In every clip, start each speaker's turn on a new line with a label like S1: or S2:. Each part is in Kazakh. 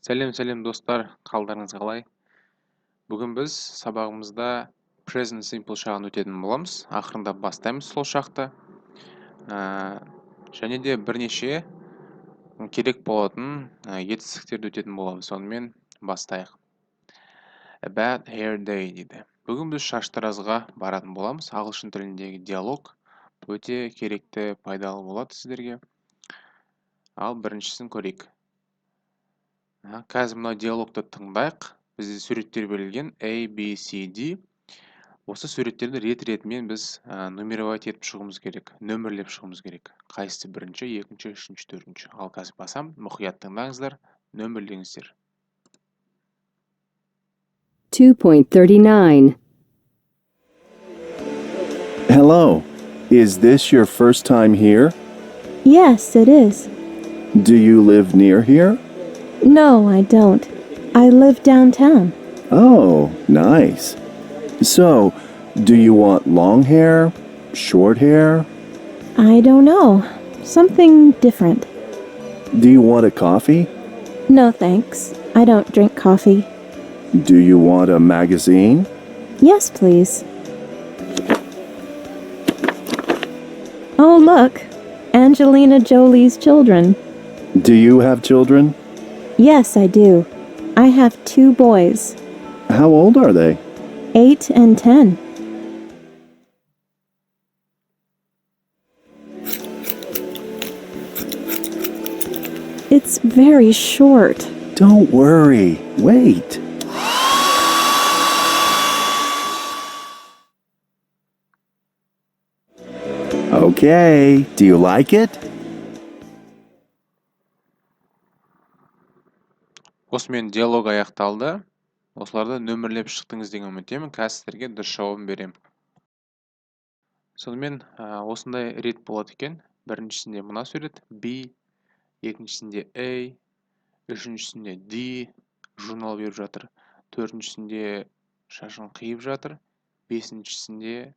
S1: Сәлем достар, қалдарыңыз қалай? Бүгін біз сабағымызда present simple шағын өтетін боламыз. Ақырындап бастаймыз сол шақты. Және де бірнеше керек болатын етістіктерді өтетін боламыз. Сонымен бастайық. A bad hair day дейді. Бүгін біз шаштаразға баратын боламыз. Ағылшын тіліндегі диалог өте керекті, пайдалы болады сіздерге. Ал біріншісін көрейік. Қазір мынау диалогты тыңдайық. Бізде суреттер берілген A, B, C, D. Осы суреттерді рет-ретімен біз нумеровать етіп шығуымыз керек, нөмірлеп шығуымыз керек. Қайсысы бірінші, екінші, үшінші, төртінші. Ал қазір басам, мұқият тыңдаңыздар, нөмірлеңіздер.
S2: 2.39
S3: Hello. Is this your first time here?
S4: Yes, it is.
S3: Do you live near here?
S4: No, I don't. I live downtown.
S3: Oh, nice. So, do you want long hair? Short hair?
S4: I don't know. Something different.
S3: Do you want a coffee?
S4: No, thanks. I don't drink coffee.
S3: Do you want a magazine?
S4: Yes, please. Oh, look. Angelina Jolie's children.
S3: Do you have children?
S4: Yes, I do. I have 2 boys,
S3: How old are they?
S4: 8 and 10. It's very short.
S3: Don't worry. Wait. Okay. Do you like it?
S1: Осымен диалог аяқталды. Осыларды нөмірлеп шықтыңыз деген үміттемін. Қазір сіздерге дұрыс жауабын беремін. Сонымен осындай рет болады екен. Біріншісінде мына сурет B, екіншісінде A, үшіншісінде D, журнал беріп жатыр. Төртіншісінде шашын қиып жатыр. Бесіншісінде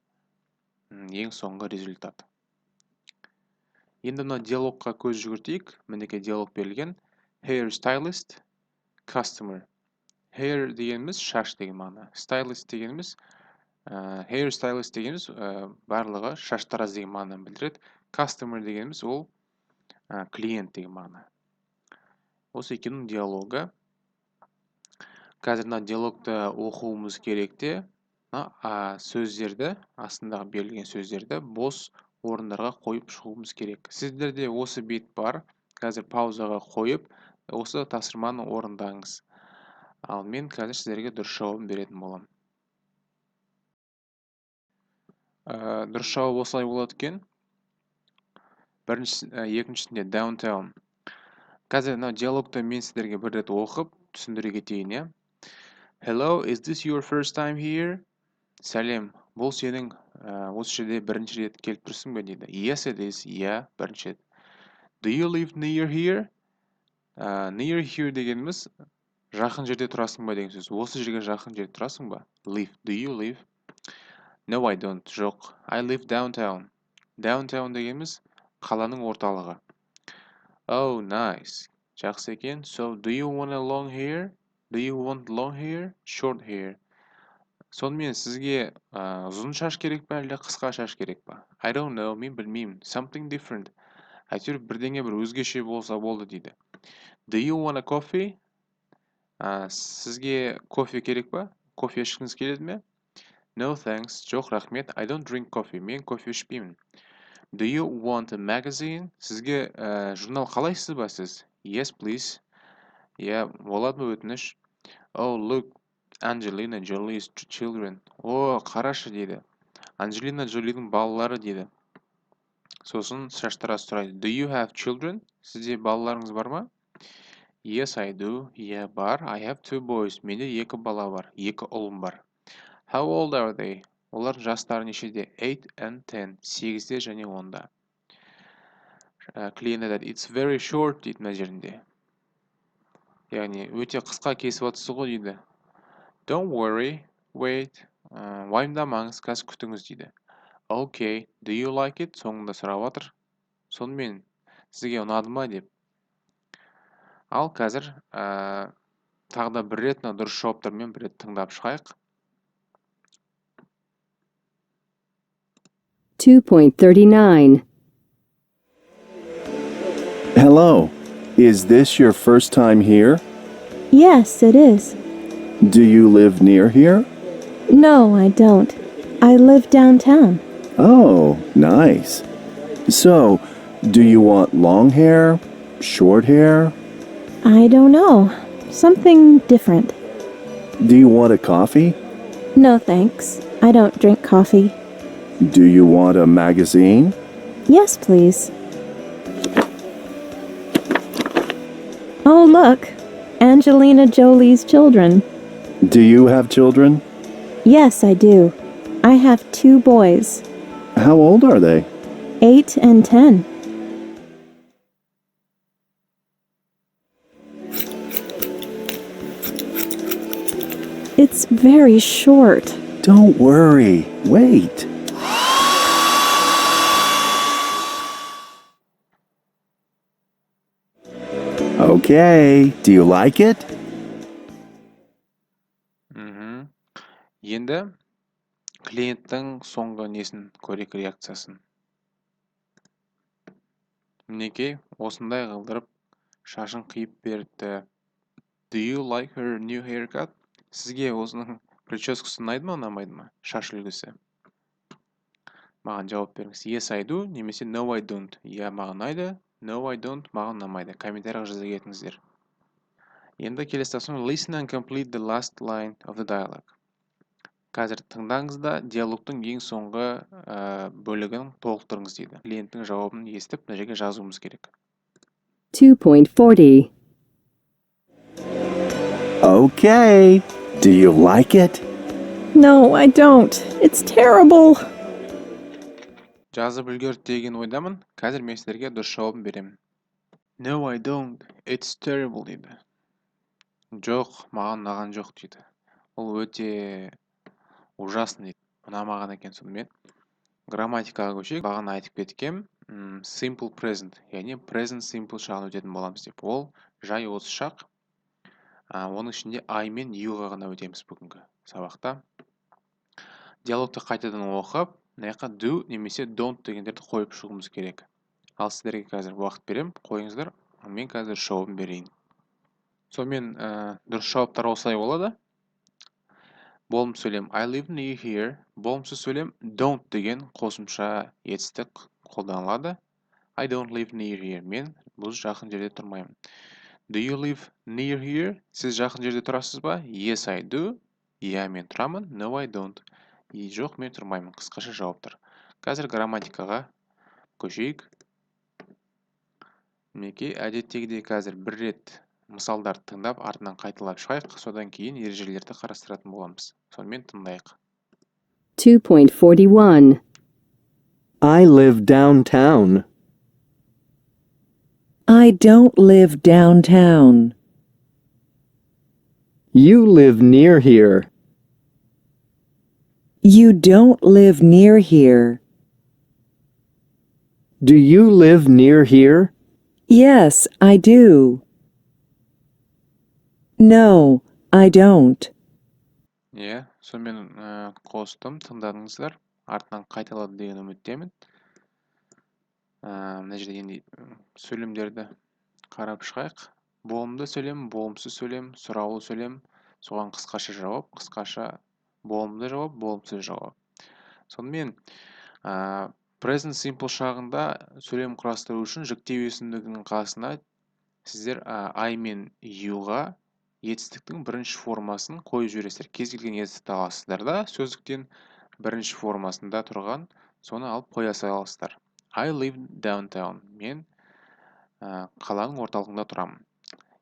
S1: ең соңғы результат. Енді мына диалогқа көз жүгіртейік. Мінекей диалог берілген. Hair stylist, customer. Hair дегеніміз шаш деген мағына. Stylist дегеніміз hair stylist дегеніміз барлығы шаштараз деген мағынаны білдіреді. Customer дегеніміз ол клиент деген мағына. Осы екеуінің диалогы. Қазір мына диалогты оқуымыз керекте. Сөздерді, астындағы берілген сөздерді бос орындарға қойып шығуымыз керек. Сіздерде осы бет бар. Қазір паузаға қойып, осы тапсырманы орындаңыз. Ал мен қазір сіздерге дұрыс жауабын беретін боламын. Дұрыс жауап осылай болады екен. Екіншісінде downtown. Қазір мына диалогты мен сіздерге бір рет оқып, түсіндіре кетейін. Hello, is this your first time here? Сәлем, бұл сенің осы жерде бірінші рет келіп тұрсың ба дейді. Yes, it is. Yeah, бірінші рет. Do you live near here? Near here дегеніміз жақын жерде тұрасың ба деген сөз. Осы жерге жақын жерде тұрасың ба? Live. Do you live? No, I don't. Жоқ. I live downtown. Downtown дегеніміз қаланың орталығы. Oh, nice. Жақсы екен. So, do you want a long hair? Do you want long hair? Short hair? Сонымен сізге ұзын шаш керек па, әлде қысқа шаш керек па? I don't know. Мен білмеймін. Something different. Әйтеуір бірдеңе бір өзгеше болса болды дейді. Do you want a coffee? Сізге кофе керек па? Кофе ішкіңіз келеді ме? No, thanks. Жоқ, рахмет. I don't drink coffee. Мен кофе ішпеймін. Do you want a magazine? Сізге журнал қалайсыз ба сіз? Yes, please. Болады ма өтініш? Oh, look, Angelina Jolie's children. Қарашы дейді. Анджелина Джолидің балалары дейді. Сосын шаштараз сұрайды. Do you have children? Сізде балаларыңыз бар ма? Yes, I do. Бар. I have 2 boys. Менде 2 бала бар. 2 ұлым бар. How old are they? Олар жастары нешеде? 8 and 10. 8-де және 10-да. Клиент айтады, it's very short дейді мына жерінде. Яғни өте қысқа кесіп отырсыз ғой дейді. Don't worry, wait. Уайымдамаңыз, қазір күтіңіз дейді. Okay, do you like it? Соңында сұрап жатыр. Сонымен сізге ұнады ма деп. Ал қазір тағы да бір рет дұрыс жауаптармен бір рет тыңдап шығайық.
S2: 2.39.
S3: Hello. Is this your first time here?
S4: Yes, it is.
S3: Do you live near here?
S4: No, I don't. I live downtown.
S3: Oh, nice. So, do you want long hair? Short hair?
S4: I don't know. Something different.
S3: Do you want a coffee?
S4: No, thanks. I don't drink coffee.
S3: Do you want a magazine?
S4: Yes, please. Oh, look. Angelina Jolie's children.
S3: Do you have children?
S4: Yes, I do. I have 2 boys,
S3: How old are they?
S4: 8 and 10. It's very short.
S3: Don't worry. Wait. Okay. Do you like it?
S1: Енді клиенттің соңғы несін көрейік, реакциясын. Мінекей, осындай қылдырып шашын қиып берді. Do you like her new haircut? Сізге осының прическасы ұнайды ма, ұнамайды ма? Шаш үлгісі. Маған жауап беріңіз. Yes, I do, немесе no, I don't. Я маған ұнайды, no, I don't, маған ұнамайды. Комментарийға жаза кетіңіздер. Енді келесі тапсырма, listen and complete the last line of the dialogue. Қазір тыңдаңыз да диалогтың ең соңғы бөлігін толықтырыңыз дейді. Клиенттің жауабын естіп, мына жерге жазуымыз керек.
S2: 2.40.
S3: Okay. Do you like it?
S4: No, I don't. It's terrible.
S1: Жазып үлгерді деген ойдамын. Қазір мен сіздерге дұрыс жауабын беремін. No, I don't. It's terrible дейді. Жоқ, маған ұнаған жоқ дейді. Ол өте ужасно дейді. Ұнамаған екен сонымен. Грамматикаға көшейік. Бағана айтып кеткем. Simple present, яғни present simple шағын өтетін боламыз деп. Ол жай осы шақ. Оның ішінде I мен you'ға ғана өтеміз бүгінгі сабақта. Диалогты қайтадан оқып, мына do немесе don't дегендерді қойып шығуымыз керек. Ал сіздерге қазір уақыт берем, қойыңыздар, мен қазір жауабын берейін. Сонымен дұрыс жауаптар осылай болады. Болымсыз сөйлем I live near here. Болымсыз сөйлем don't деген қосымша етістік қолданылады. I don't live near here. Мен бұл жақын жерде тұрмаймын. Do you live near here? Сіз жақын жерде тұрасыз ба? Yes, I do. Иә, мен тұрамын. No, I don't. Жоқ, мен тұрмаймын. Қысқаша жауаптар. Қазір грамматикаға көшейік. Мінекей, әдеттегідей қазір бір рет мысалдарды тыңдап, артынан қайталап шығайық, содан кейін ережелерді қарастыратын боламыз. Сонымен тыңдайық.
S2: 2.41.
S5: I live downtown.
S6: I don't live downtown.
S5: You live near here.
S6: You don't live near here.
S5: Do you live near here?
S6: Yes, I do. No, I don't.
S1: Иә, сонымен қостым, тыңдадыңыздар. Артынан қайталады деген үміттемін. Мына жерде енді сөйлемдерді қарап шығайық. Болымды сөйлем, болымсыз сөйлем, сұраулы сөйлем, соған қысқаша жауап, қысқаша болымды жауап, болымсыз жауап. Сонымен present simple шағында сөйлем құрастыру үшін жіктеу есімдігінің қасына сіздер I мен youға етістіктің бірінші формасын қойып жібересіздер. Кез келген етістікті аласыздар да, сөздіктен бірінші формасында тұрған, соны алып қоя саласыздар. I live downtown. Мен қаланың орталығында тұрамын.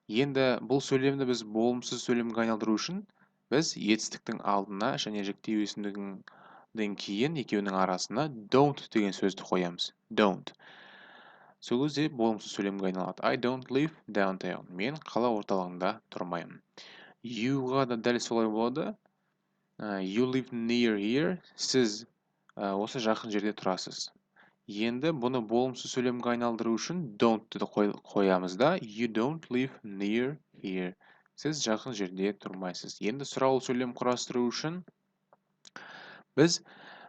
S1: Енді бұл сөйлемді біз болымсыз сөйлемге айналдыру үшін біз етістіктің алдына және жіктеу есімдігінен кейін екеуінің арасына don't деген сөзді қоямыз. Don't. Сол кезде болымсыз сөйлемге айналады. I don't live downtown. Мен қала орталығында тұрмаймын. Youға да дәл солай болады. You live near here. Сіз осы жақын жерде тұрасыз. Енді бұны болымсыз сөйлемге айналдыру үшін don't-ті қоямыз да. You don't live near here. Сіз жақын жерде тұрмайсыз. Енді сұраулы сөйлем құрастыру үшін біз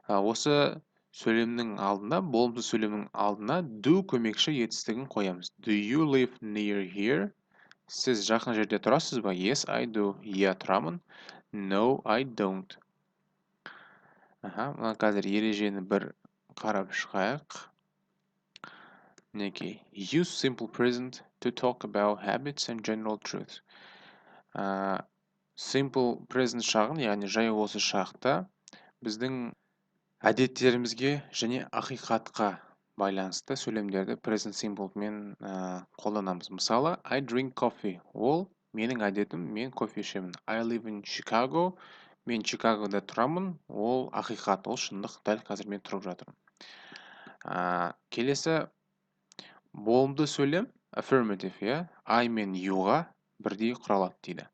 S1: осы сөйлемнің алдына, болымсыз сөйлемнің алдына do көмекші етістігін қоямыз. Do you live near here? Сіз жақын жерде тұрасыз ба? Yes, I do. Иә, тұрамын. No, I don't. Мына қазір ережені бір қарап шығайық. Мінекей. Use simple present to talk about habits and general truth. Simple present шағын, яғни жай осы шақта біздің әдеттерімізге және ақиқатқа байланысты сөйлемдерді present simple мен қолданамыз. Мысалы, I drink coffee. Ол менің әдетім, мен кофе ішемін. I live in Chicago. Мен Чикагода тұрамын. Ол ақиқат, ол шындық. Дәл қазір мен тұрып жатырмын. Келесі болымды сөйлем affirmative, иә. I мен youға бірдей құралады дейді.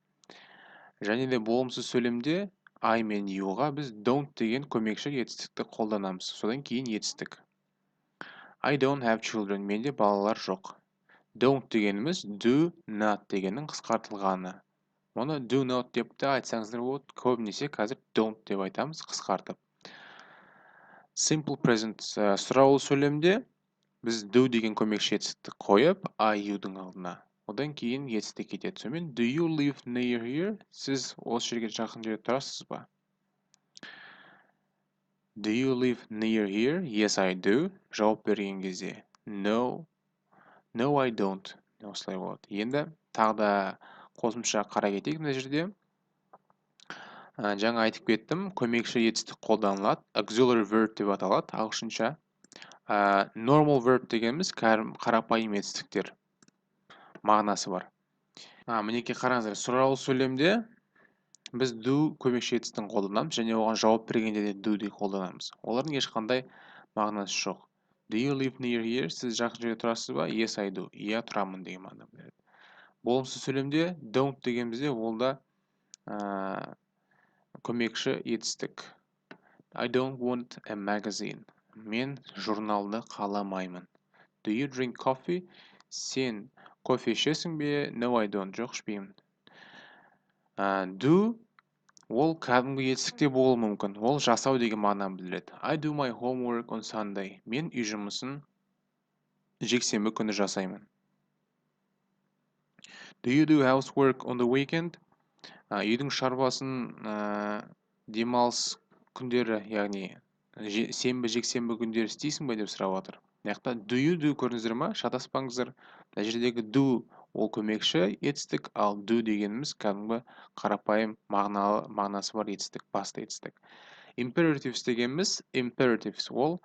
S1: Және де болымсыз сөйлемде I мен youға біз don't деген көмекші етістікті қолданамыз. Содан кейін етістік. I don't have children. Менде балалар жоқ. Don't дегеніміз do not дегеннің қысқартылғаны. Оны do not деп те айтсаңыздар болады. Көбінесе қазір don't деп айтамыз қысқартып. Simple present сұраулы сөйлемде біз do деген көмекші етістікті қойып, I you'дың алдына. Одан кейін етістік кетеді. Сонымен do you live near here? Сіз осы жерге жақын жерде тұрасыз ба? Do you live near here? Yes, I do. Жауап берген кезде no, no, I don't. Осылай болады. Енді тағы да қосымша қарай кетейік мына жерде. Жаңа айтып кеттім, көмекші етістік қолданылады. Auxiliary verb деп аталады ағылшынша. Normal verb дегеніміз қарапайым етістіктер мағынасы бар. Мінекей қараңыздар, сұраулы сөйлемде біз do көмекші етістігін қолданамыз және оған жауап бергенде де do деп қолданамыз. Олардың ешқандай мағынасы жоқ. Do you live near here? Сіз жақын жерде тұрасыз ба? Yes, I do. Иә, тұрамын деген мағына береді. Болымсыз сөйлемде don't дегенімізде ол да көмекші етістік. I don't want a magazine. Мен журналды қаламаймын. Do you drink coffee? Сен кофе ішесің бе? No, I don't. Жоқ, ішпеймін. Do ол кәдімгі етістікте болуы мүмкін. Ол жасау деген мағынаны білдіреді. I do my homework on Sunday. Мен үй жұмысын жексенбі күні жасаймын. Do you do housework on the weekend? Үйдің шаруасын демалыс күндері, яғни сенбі, жексенбі күндері істейсің бе деп сұрап отыр. Мынаяқта do you do көрдіңіздер ме? Шатаспаңыздар. Мына жердегі do ол көмекші етістік, ал do дегеніміз кәдімгі қарапайым мағынасы бар етістік, басты етістік. Imperatives дегеніміз imperatives ол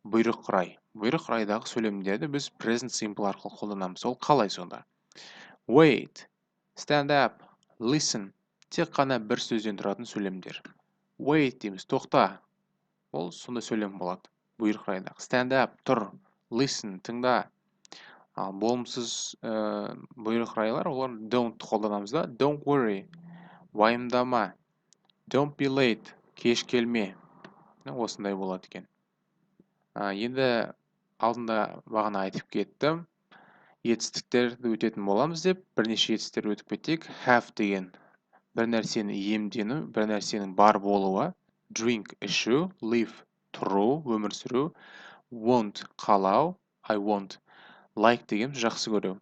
S1: бұйрық құрай. Бұйрық құрайдағы сөйлемдерді біз present simple арқылы қолданамыз. Ол қалай сонда? Wait, stand up, listen. Тек қана бір сөзден тұратын сөйлемдер. Wait дейміз, тоқта. Ол сонда сөйлем болады. Бұйрық құрайдағы. Stand up, тұр. Listen, тыңда. Ал болымсыз бұйрық құрайлар, олар don't қолданамыз да. Don't worry, уайымдама. Don't be late, кеш келме. Осындай болады екен. Енді алдында бағана айтып кеттім. Етістіктерді өтетін боламыз деп, бірнеше етістіктер өтіп кетейік. Have деген бір нәрсені иемдену, бір нәрсенің бар болуы. Drink ішу, live тұру, өмір сүру. Want қалау, I want. Like деген жақсы көру.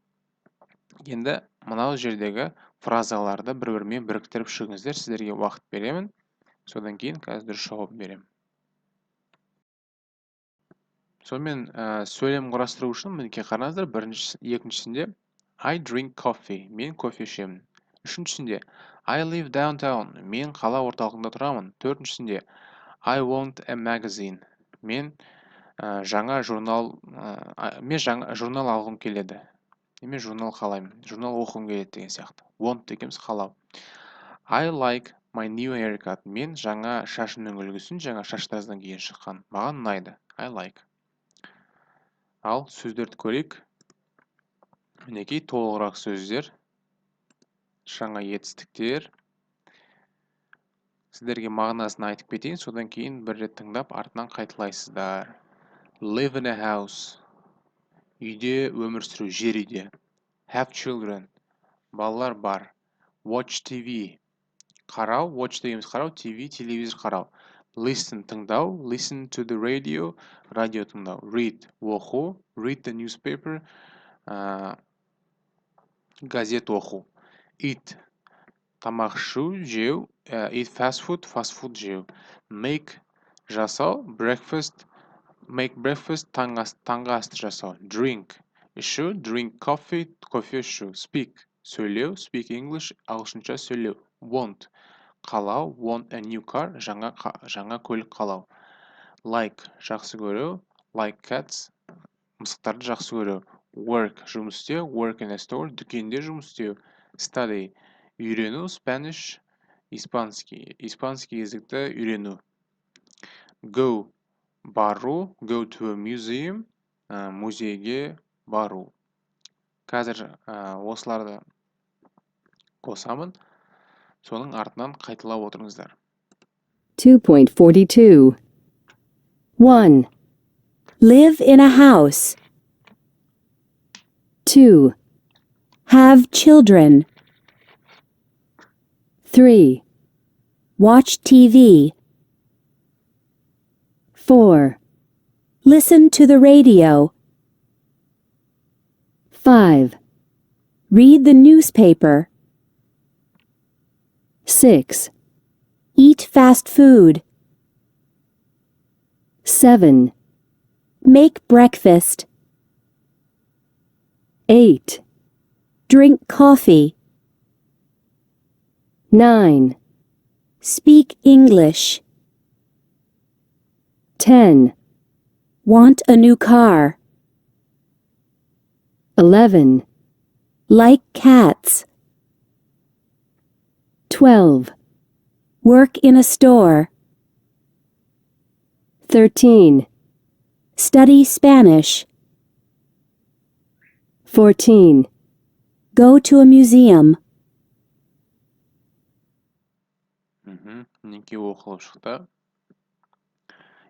S1: Енді мынау жердегі фразаларды бір-бірімен біріктіріп шығыңыздар. Сіздерге уақыт беремін. Содан кейін қазір жауап беремін. Сонымен сөйлем құрастыру үшін мінекей қараңыздар, екіншісінде I drink coffee. Мен кофе ішемін. Үшіншісінде I live downtown. Мен қала орталығында тұрамын. Төртіншісінде I want a magazine. Мен жаңа журнал алғым келеді. Мен журнал қалаймын. Журнал оқығым келеді деген сияқты. Want дегеніміз қалау. I like my new haircut. Мен жаңа шашымның үлгісін, жаңа шаштараздан кейін шыққан. Маған ұнайды. I like. Ал сөздерді көрейік. Мінекей толығырақ сөздер. Жаңа етістіктер. Сіздерге мағынасын айтып кетейін, содан кейін бір рет тыңдап, артынан қайталайсыздар. Live in a house. Үйде өмір сүру, жер үйде. Have children. Балалар бар. Watch TV. Қарау, watch дегеніміз қарау, TV, телевизор қарау. Listen, тыңдау, listen to the radio, радио тыңдау. Read, оқу, read the newspaper, газет оқу. Eat, тамақ ішу, жеу, eat fast food жеу. Make, жасау, breakfast, make breakfast, таңғы асты жасау. Drink, ішу, drink coffee, кофе ішу. Speak, сөйлеу, speak English, ағылшынша сөйлеу. Want, қалау, want a new car, жаңа көлік қалау. Like, жақсы көру, like cats, мысықтарды жақсы көру. Work, жұмыс істеу, work in a store, дүкенде жұмыс істеу. Study, үйрену, Spanish, испанский языкты үйрену. Go, бару, go to a museum, музейге бару. Қазір осыларды қосамын, соның артынан қайталап отырыңыздар.
S2: 2.42. 1,
S4: Live in a house.
S2: 2,
S4: Have children.
S2: 3,
S4: Watch TV.
S2: 4,
S4: Listen to the radio.
S2: 5,
S4: Read the newspaper.
S2: 6,
S4: Eat fast food.
S2: 7,
S4: Make breakfast.
S2: 8,
S4: Drink coffee.
S2: 9,
S4: Speak English.
S2: 10,
S4: Want a new car.
S2: 11,
S4: Like cats.
S2: 12,
S4: Work in a store.
S2: 13,
S4: Study Spanish.
S2: 14,
S4: Go to a museum.
S1: Мінекей оқылып шықты.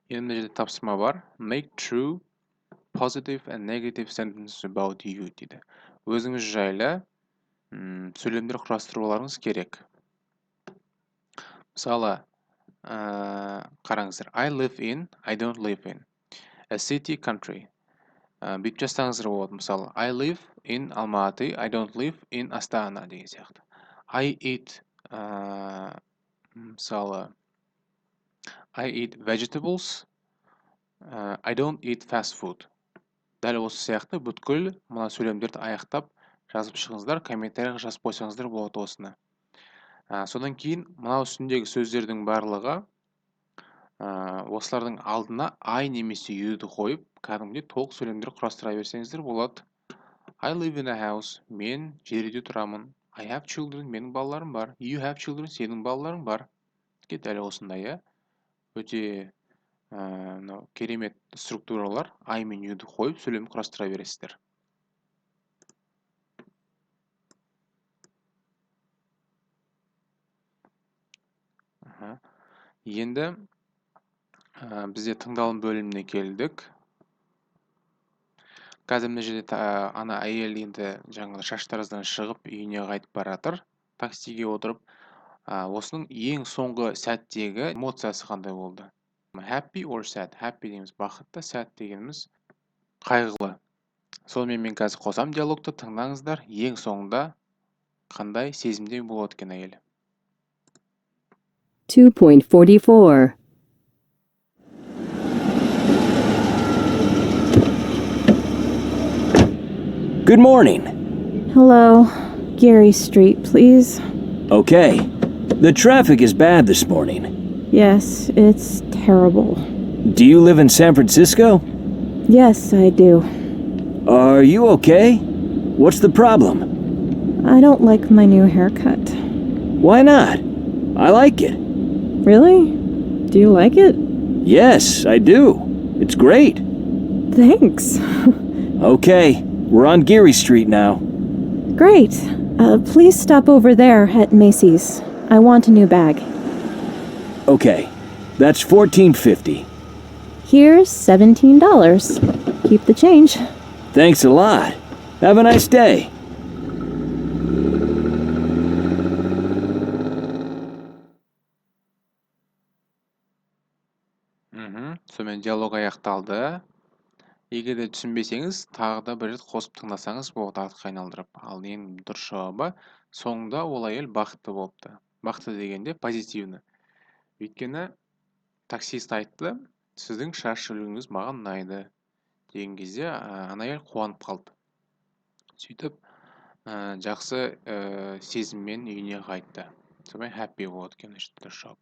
S1: Енді мына жерде тапсырма бар. Make true, positive and negative sentences about you дейді. Өзіңіз жайлы сөйлемдер құрастыруларыңыз керек. Мысалы, қараңыздар. I live in, I don't live in. A city, country. Бүйтіп жазсаңыздар болады. Мысалы, I live in Almaty, I don't live in Astana деген сияқты. I eat, мысалы, I eat vegetables, I don't eat fast food. Дәл осы сияқты бүткіл мына сөйлемдерді аяқтап жазып шығыңыздар, комментарияға жазып қойсаңыздар болады осыны. Содан кейін мынау үстіндегі сөздердің барлығы осылардың алдына I немесе you'ды қойып, кәдімгідей толық сөйлемдер құрастыра берсеңіздер болады. I live in a house. Мен жер үйде тұрамын. I have children. Менің балаларым бар. You have children. Сенің балаларың бар. Дәл осындай, өте керемет структуралар I мен you'ды қойып сөйлем құрастыра бересіздер. Енді бізде тыңдалым бөліміне келдік. Қазір мына жерде ана әйел енді жаңағы шаштараздан шығып үйіне қайтып баратыр, таксиге отырып. Осының ең соңғы сәттегі эмоциясы қандай болды? Happy or sad? Happy дегеніміз бақытты, sad дегеніміз қайғылы. Сонымен мен қазір қосам диалогты, тыңдаңыздар. Ең соңында қандай сезімде болады екен әйел?
S2: 2.44.
S7: Good morning.
S4: Hello. Gary Street, please.
S7: Okay. The traffic is bad this morning.
S4: Yes, it's terrible.
S7: Do you live in San Francisco?
S4: Yes, I do.
S7: Are you okay? What's the problem?
S4: I don't like my new haircut.
S7: Why not? I like it.
S4: Really? Do you like it?
S7: Yes, I do. It's great.
S4: Thanks.
S7: Okay, we're on Geary Street now.
S4: Great. Please stop over there at Macy's. I want a new bag.
S7: Okay, that's $14.50.
S4: Here's $17. Keep the change.
S7: Thanks a lot. Have a nice day.
S1: Сонымен диалог аяқталды. Егер де түсінбесеңіз, тағы да бір рет қосып тыңдасаңыз болады артқа айналдырып. Ал ең дұрыс жауабы соңында ол әйел бақытты болыпты. Бақытты дегенде позитивні. Өйткені таксист айтты, сіздің шаш үлгіңіз маған ұнайды деген кезде ана әйел қуанып қалды. Сөйтіп, жақсы сезіммен үйіне қайтты. Сонымен happy болады екен дұрыс жауап.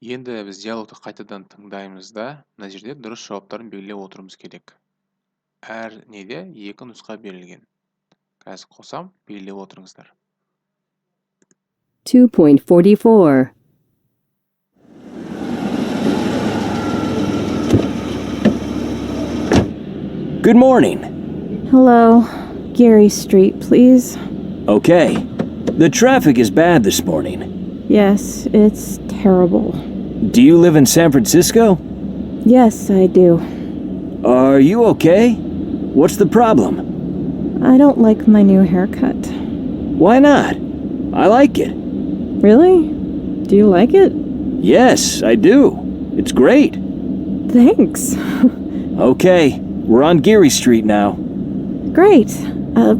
S1: Енді біз диалогты қайтадан тыңдаймыз да, мына жерде дұрыс жауаптарын белгілеп отыруымыз керек. Әр неде екі нұсқа берілген. Қазір қосам, белгілеп отырыңыздар.
S2: 2.44.
S7: Good morning.
S4: Hello. Geary Street, please.
S7: Okay. The traffic is bad this morning.
S4: Yes, it's terrible.
S7: Do you live in San Francisco?
S4: Yes, I do.
S7: Are you okay? What's the problem?
S4: I don't like my new haircut.
S7: Why not? I like it.
S4: Really? Do you like it?
S7: Yes, I do. It's great.
S4: Thanks.
S7: Okay, we're on Geary Street now.
S4: Great.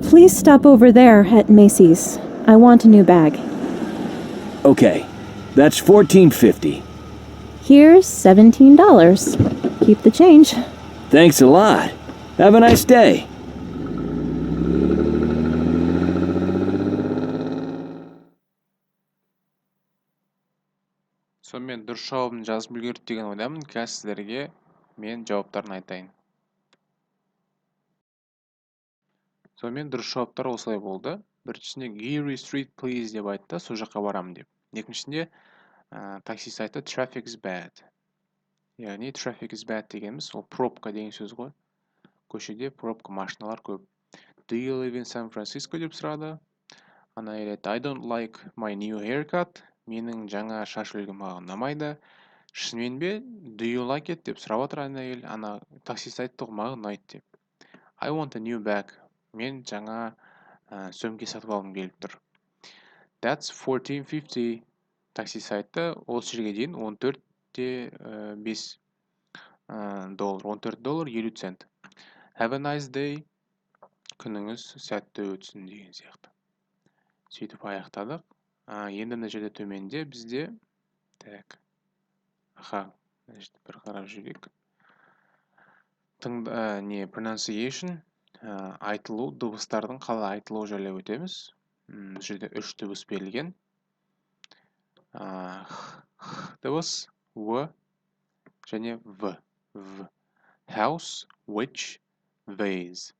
S4: Please stop over there at Macy's. I want a new bag.
S7: Okay, that's $14.50.
S4: Here's $17. Keep the change.
S7: Thanks a lot. Have a nice day.
S1: Сонымен дұрыс жауабын жазып үлгерді деген ойдамын. Қазір сіздерге мен жауаптарын айтайын. Сонымен дұрыс жауаптар осылай болды. Біріншісінде Geary Street please деп айтты, сол жаққа барамын деп. Екіншісінде таксист айтты traffic is bad. Яғни traffic is bad дегеніміз ол пробка деген сөз ғой. Көшеде пробка, машиналар көп. Do you live in San Francisco деп сұрады. Ана әйел айтты I don't like my new haircut. Менің жаңа шаш үлгім маған ұнамайды. Шынымен бе? Do you like it деп сұрап отыр ана әйел. Ана таксист айтты ғой маған ұнайды деп. I want a new bag. Мен жаңа сөмке сатып алғым келіп тұр. That's $14.50. Таксист айтты, ол жерге дейін $14.5. $14.50. Have a nice day. Күніңіз сәтті өтсін деген сияқты. Сөйтіп аяқтадық. Енді мына жерде төменде бізде так. Бір қарап жүрейік. Pronunciation, айтылу, дыбыстардың қалай айтылуы жайлы өтеміз. Бұл жерде 3 дыбыс берілген. Дыбыс, в және в. House, which, vase.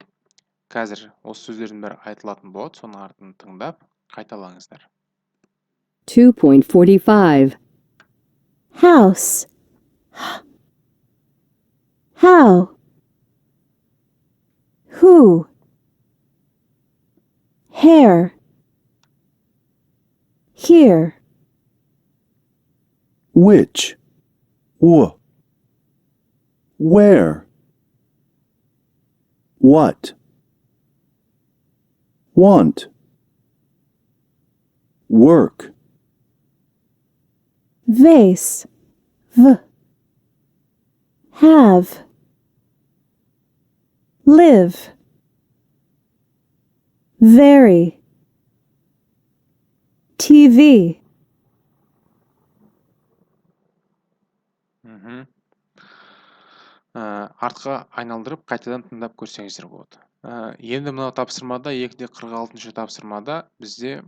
S1: Қазір осы сөздердің бәрі айтылатын болады, соның артын тыңдап қайталаңыздар.
S2: 2.45.
S4: House. How? Who? Hair. Here.
S3: Which? Where? What? Want? Work?
S4: Vase. V. Have. Live. Very. TV.
S1: Артқа айналдырып, қайтадан тыңдап көрсеңіздер болады. Енді мынау тапсырмада, 246-шы тапсырмада бізде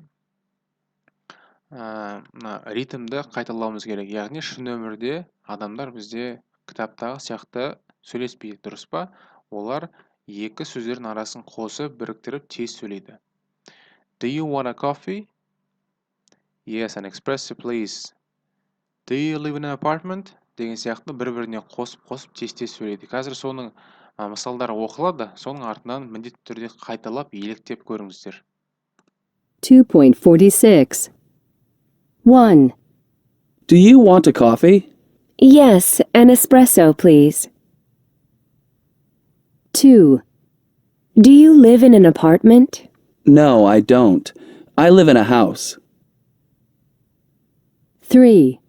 S1: ритмді қайталауымыз керек. Яғни шын өмірде адамдар бізде кітаптағы сияқты сөйлеспейді, дұрыс па? Олар екі сөздердің арасын қосып, біріктіріп, тез сөйлейді. Do you want a coffee? Yes, an espresso, please. Do you live in an apartment? Деген сияқты бір-біріне қосып тез сөйлейді. Қазір соның мысалдары оқылады, соның артынан міндетті түрде қайталап, еліктеп көріңіздер.
S2: 2.46. 1.
S8: Do you want a coffee?
S9: Yes, an espresso, please.
S2: 2. Do you live in an apartment?
S8: No, I don't. I live in a house.
S2: 3.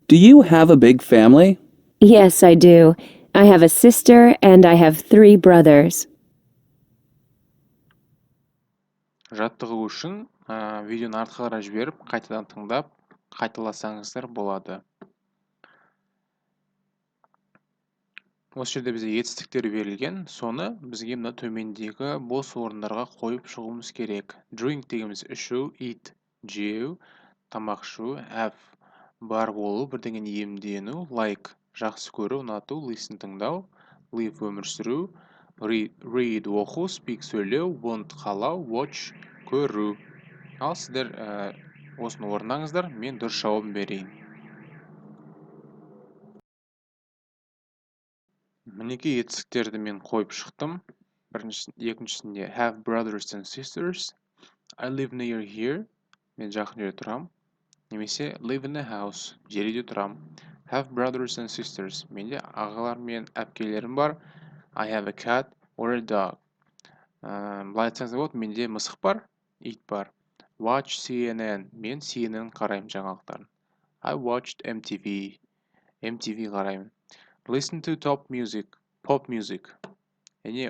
S8: Do you have a big family?
S2: Yes, I do. I have a sister and I have 3 brothers.
S1: Жаттығу үшін видеоны артқа қарай жіберіп, қайтадан тыңдап, қайталасаңыздар болады. Осы жерде бізде етістіктер берілген, соны бізге мына төмендегі бос орындарға қойып шығуымыз керек. Drink дегеніміз ішу, eat, жеу, тамақ ішу, have, бар болу, бірдеңені иемдену, like, жақсы көру, ұнату, listen, тыңдау, live, өмір сүру, read, оқу, speak, сөйлеу, want, қалау, watch, көру. Ал сіздер осыны орындаңыздар, мен дұрыс жауабын берейін. Мінекей етістіктерді мен қойып шықтым. Екіншісінде have brothers and sisters. I live near here. Мен жақын жерде тұрам. Немесе live in a house. Жерде тұрам. Have brothers and sisters. Менде ағалар мен әпкелерім бар. I have a cat or a dog. Былай айтсаңыз болады, менде мысық бар, ит бар. Watch CNN. Мен CNN қараймын жаңалықтарын. I watched MTV. MTV қараймын. Listen to top music, pop music. Яғни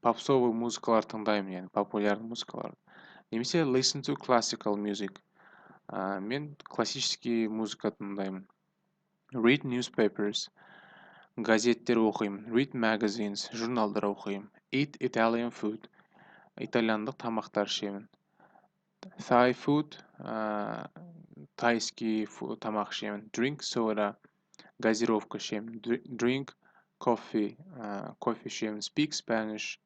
S1: попсовый музыкалар тыңдаймын, яғни популярный музыкалар. Немесе listen to classical music. Мен классический музыка тыңдаймын. Read newspapers. Газеттер оқимын. Read magazines. Журналдар оқимын. Eat Italian food. Итальяндық тамақтар ішемін. Thai food. Тайский тамақ ішемін. Drink soda. Газировка ішемін. Drink coffee. Кофе ішемін. Speak Spanish.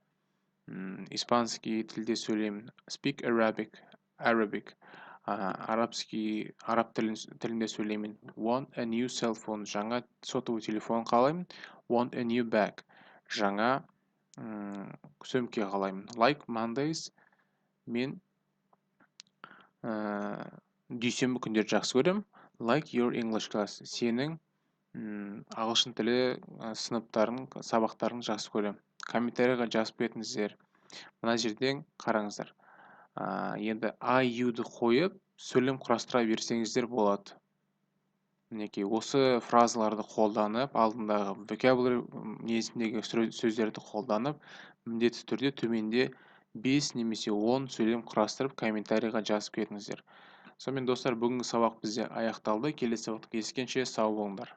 S1: Испанский тілде сөйлеймін. Speak Arabic. Араб тілінде сөйлеймін. Want a new cell phone. Жаңа сотовый телефон қалаймын. Want a new bag. Жаңа сөмке қалаймын. Like Mondays. Мен дүйсенбі күндерді жақсы көрем. Like your English class. Сенің ағылшын тілі сабақтарын жақсы көрем. Комментарийға жазып кетіңіздер. Мына жерден қараңыздар. Енді I, you-ды қойып, сөйлем құрастыра берсеңіздер болады. Мінекей, осы фразаларды қолданып, алдындағы vocabulary несіндегі сөздерді қолданып, міндетті түрде төменде 5 немесе 10 сөйлем құрастырып, комментарийға жазып кетіңіздер. Сонымен достар, бүгінгі сабақ бізде аяқталды. Келесі сабақта кездескенше сау болыңдар.